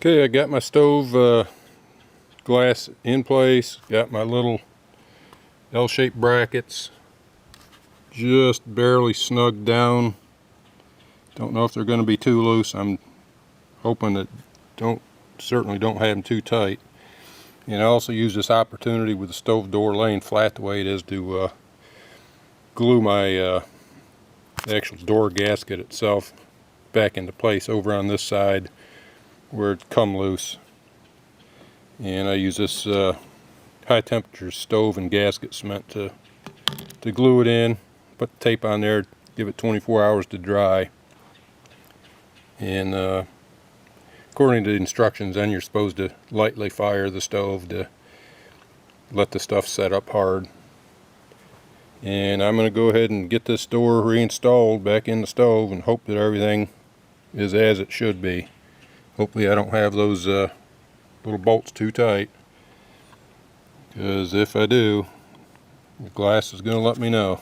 Okay, I got my stove glass in place, got my little L-shaped brackets just barely snugged down. Don't know if they're going to be too loose. I'm hoping that certainly don't have them too tight. And I also use this opportunity with the stove door laying flat the way it is to glue my the actual door gasket itself back into place over on this side where it come loose. And I use this high temperature stove and gasket cement to glue it in, put the tape on there, give it 24 hours to dry. And according to the instructions, then you're supposed to lightly fire the stove to let the stuff set up hard. And I'm going to go ahead and get this door reinstalled back in the stove and hope that everything is as it should be. Hopefully I don't have those little bolts too tight, because if I do, the glass is going to let me know.